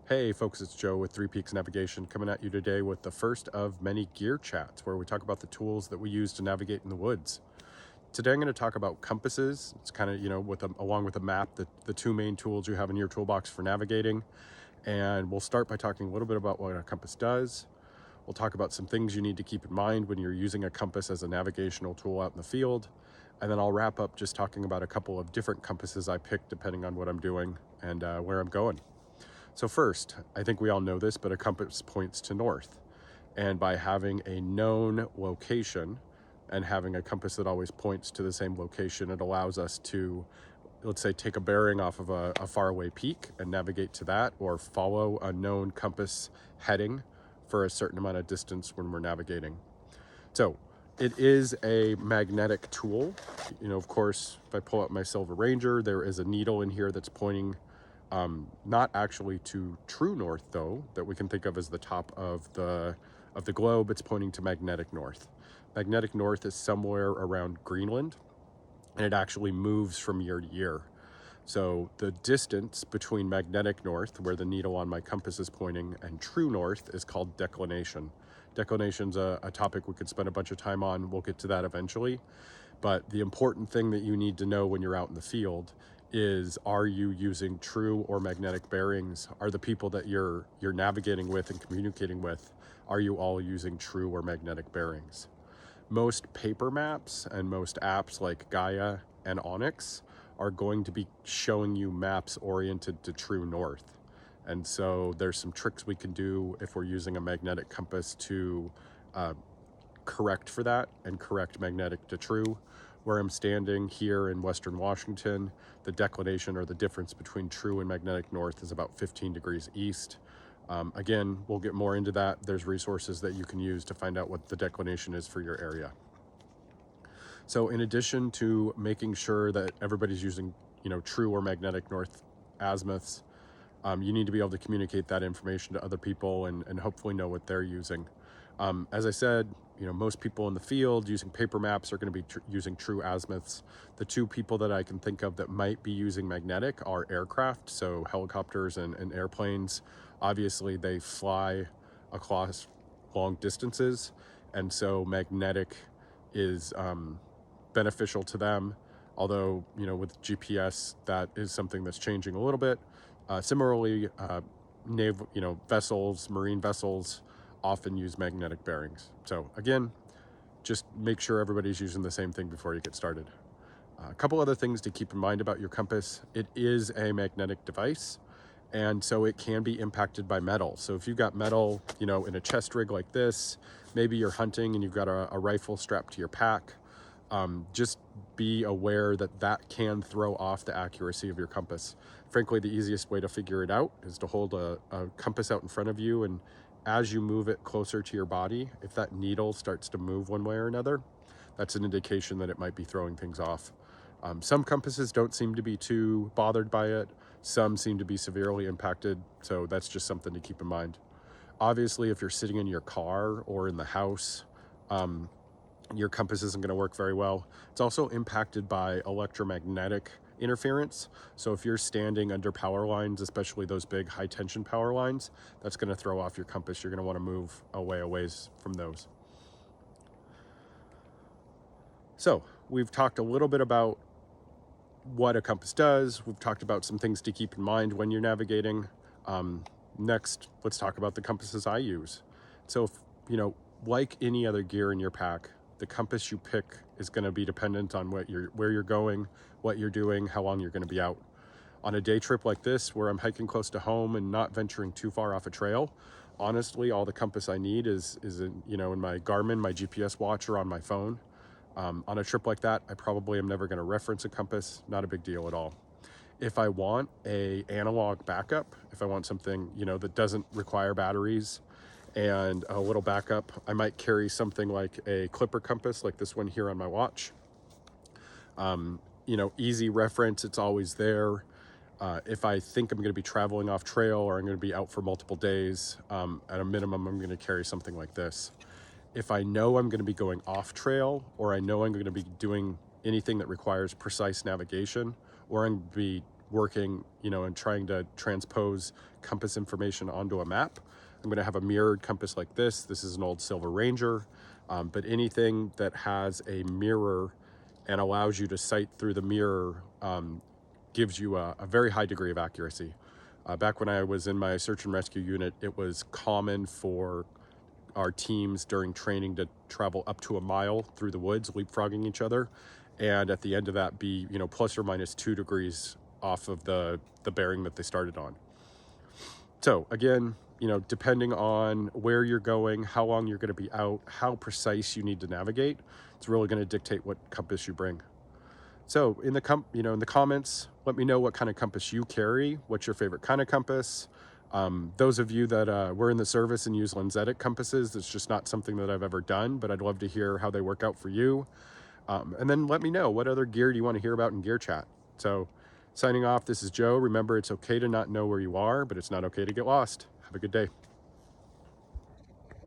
Hey folks, it's Joe with Three Peaks Navigation coming at you today with the first of many gear chats where we talk about the tools that we use to navigate in the woods. Today I'm going to talk about compasses. It's kind of, along with a map, the two main tools you have in your toolbox for navigating. And we'll start by talking a little bit about what a compass does. We'll talk about some things you need to keep in mind when you're using a compass as a navigational tool out in the field. And then I'll wrap up just talking about a couple of different compasses I picked depending on what I'm doing and where I'm going. So first, I think we all know this, but a compass points to north. And by having a known location and having a compass that always points to the same location, it allows us to, let's say, take a bearing off of a faraway peak and navigate to that, or follow a known compass heading for a certain amount of distance when we're navigating. So it is a magnetic tool. Of course, if I pull up my Silver Ranger, there is a needle in here that's pointing not actually to true north, though, that we can think of as the top of the globe. It's pointing to magnetic north. Magnetic north is somewhere around Greenland, and it actually moves from year to year. So the distance between magnetic north, where the needle on my compass is pointing, and true north is called declination. Declination's a topic we could spend a bunch of time on. We'll get to that eventually. But the important thing that you need to know when you're out in the field is, are you using true or magnetic bearings? Are the people that you're navigating with and communicating with, are you all using true or magnetic bearings? Most paper maps and most apps like Gaia and Onyx are going to be showing you maps oriented to true north. And so there's some tricks we can do if we're using a magnetic compass to correct for that and correct magnetic to true. Where I'm standing here in Western Washington, the declination, or the difference between true and magnetic north, is about 15 degrees east. Again, we'll get more into that. There's resources that you can use to find out what the declination is for your area. So in addition to making sure that everybody's using, true or magnetic north azimuths, you need to be able to communicate that information to other people and hopefully know what they're using. As I said, most people in the field using paper maps are going to be using true azimuths. The two people that I can think of that might be using magnetic are aircraft, so helicopters and airplanes. Obviously, they fly across long distances, and so magnetic is beneficial to them. Although, with GPS, that is something that's changing a little bit. Similarly, naval, vessels, marine vessels often use magnetic bearings. So again, just make sure everybody's using the same thing before you get started. A couple other things to keep in mind about your compass. It is a magnetic device, and so it can be impacted by metal. So if you've got metal, in a chest rig like this, maybe you're hunting and you've got a rifle strapped to your pack, just be aware that that can throw off the accuracy of your compass. Frankly, the easiest way to figure it out is to hold a compass out in front of you, and as you move it closer to your body, if that needle starts to move one way or another, that's an indication that it might be throwing things off. Some compasses don't seem to be too bothered by it. Some seem to be severely impacted, so that's just something to keep in mind. Obviously, if you're sitting in your car or in the house, your compass isn't going to work very well. It's also impacted by electromagnetic interference. So if you're standing under power lines, especially those big high tension power lines, that's going to throw off your compass. You're going to want to move a ways from those. So we've talked a little bit about what a compass does. We've talked about some things to keep in mind when you're navigating. Next, let's talk about the compasses I use. So, like any other gear in your pack, the compass you pick is going to be dependent on where you're going, what you're doing, how long you're going to be out. On a day trip like this, where I'm hiking close to home and not venturing too far off a trail, honestly, all the compass I need is in my Garmin, my GPS watch, or on my phone. On a trip like that, I probably am never going to reference a compass. Not a big deal at all. If I want a analog backup, if I want something, that doesn't require batteries and a little backup, I might carry something like a clipper compass, like this one here on my watch. Easy reference, it's always there. If I think I'm going to be traveling off trail or I'm going to be out for multiple days, at a minimum, I'm going to carry something like this. If I know I'm going to be going off trail, or I know I'm going to be doing anything that requires precise navigation, or I'm going to be working, and trying to transpose compass information onto a map. I'm going to have a mirrored compass like this. This is an old Silver Ranger, but anything that has a mirror and allows you to sight through the mirror gives you a very high degree of accuracy. Back when I was in my search and rescue unit, it was common for our teams during training to travel up to a mile through the woods, leapfrogging each other, and at the end of that be plus or minus 2 degrees off of the bearing that they started on. So again, depending on where you're going, how long you're going to be out, how precise you need to navigate, it's really going to dictate what compass you bring. So in the in the comments, let me know what kind of compass you carry. What's your favorite kind of compass? Those of you that were in the service and use lensetic compasses, it's just not something that I've ever done, but I'd love to hear how they work out for you. And then let me know, what other gear do you want to hear about in Gear Chat? So signing off, this is Joe. Remember, it's okay to not know where you are, but it's not okay to get lost. Have a good day.